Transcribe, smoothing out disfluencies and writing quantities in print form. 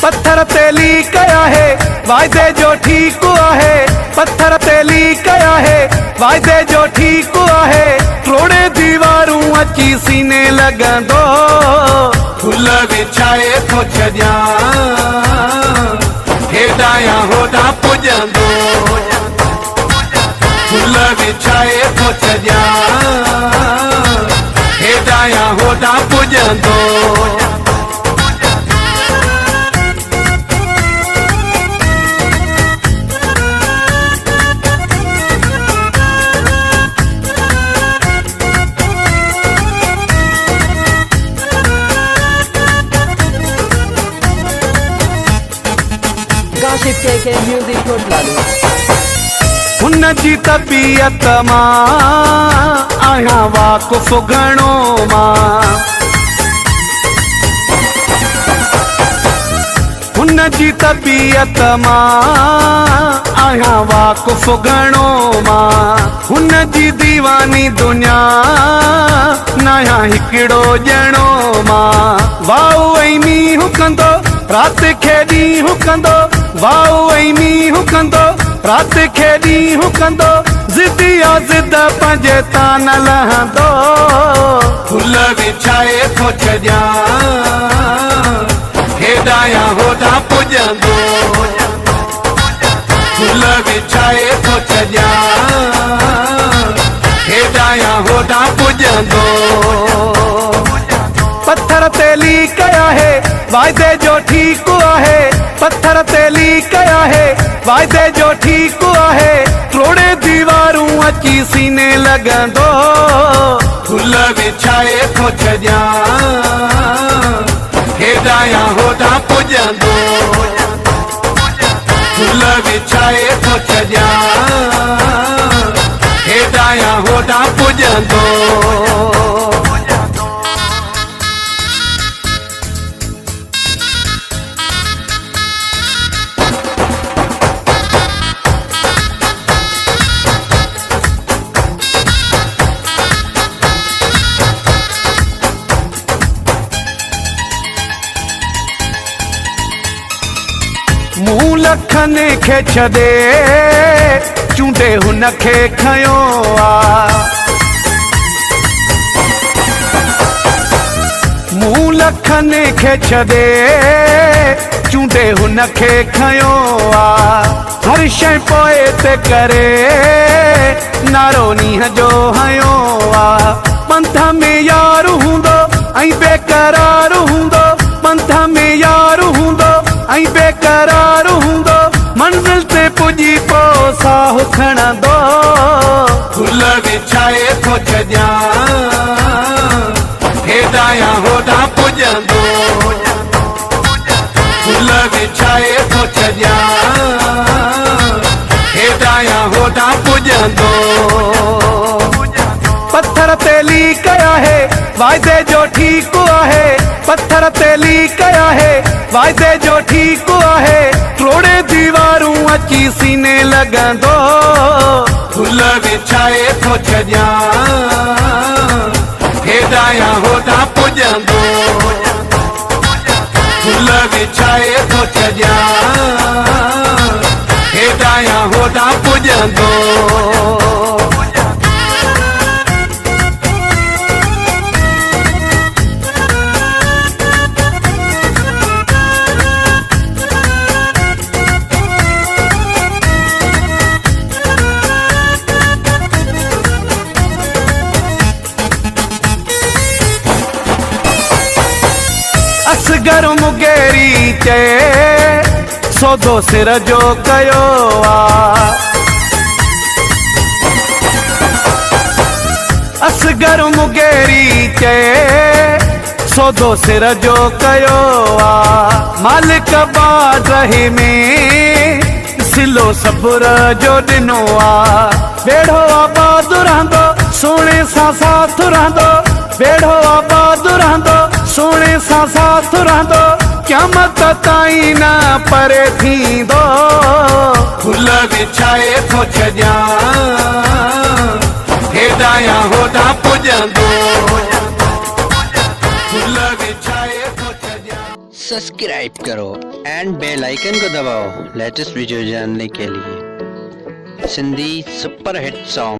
पत्थर ते लिखया है वायदे जो ठीक हुआ है। पत्थर ते लिखया है वायदे जो ठीक हुआ है। तोड़े दीवारूं अची सीने लगंदो फुल विछाए थो छॾियां हेॾां होॾां पुॼंदो। फुल विछाए थो छॾियां हेॾां होॾां पुॼंदो। KK Music Kotlalu हुन जी तबीयत मां आहियां वाक़ुफ़ घणो मां। हुन जी तबीयत मां आहियां वाक़ुफ़ घणो मां। हुन जी दीवानी दुनिया नाहियां हिकिड़ो ॼणो मां। वाऊ ऐं मींहुं कंदो रात खे ॾींहुं कंदो। वाऊ ऐं मींहुं कंदो रात खे ॾींहुं कंदो। ज़िदिया ज़िद पंहिंजे तां न लहंदो। फुल विछाए थो छॾियां हेॾां होॾां पुॼंदो। फुल विछाए थो छॾियां हेॾां होॾां पुॼंदो। पत्थर ते लिखया है वायदे जो ठीक हुआ है। पत्थर ते लिखया है वायदे जो ठीक हुआ है। तोड़े दीवारूं अची सीने लगंदो फुल विछाए थो छॾियां हेॾां होॾां पुॼंदो। फुल विछाए थो छॾियां हेॾां होॾां पुॼंदो। मूं लखनि खे छॾे चूंडे हुन खे खयो आ। मूं लखनि खे छॾे चूंडे हुन खे खयो आ। हर शइ पोइ ते करे नारो नींहं जो हयो आ। पंथ में यार हूंदो ऐं बेकरार हूंदो। पंथ में यार हूंदो ऐं बेकरार हूंदो। मंज़िल ते पुॼी पोइ साहु खणंदो। फुल विछाए थो छॾियां हेॾां होॾां पुॼंदो। फुल विछाए थो छॾियां हेॾां होॾां पुॼंदो। पत्थर ते लिखया है वायदे जो ठीक हुआ है। पत्थर ते लिखया है वायदे जो ठीक हुआ है। तोड़े दीवारूं अची सीने लगंदो फुल विछाए थो छॾियां हेॾां होॾां पुॼंदो। फुल विछाए थो छॾियां हेॾां होॾां पुॼंदो। असगर मुगेरी चए सौदो सिर जो कयो आ। असगर मुगेरी चए सौदो सिर जो कयो आ। मालिक बादशाही में सिलो सब्र जो ॾिनो आ। बेड़ो आबाद रहंदो सोने सां साथ रहंदो। बेड़ो आबाद रहंदो सोने सां साथ रहंदो। क़यामत ताईं न परे थींदो। फुल विछाए थो छॾियां हेॾां होॾां पुॼंदो। फुल विछाए थो छॾियां। सब्सक्राइब करो एंड बेल आइकन को दबाओ लेटेस्ट वीडियो जानने के लिए। Sindhi super hit song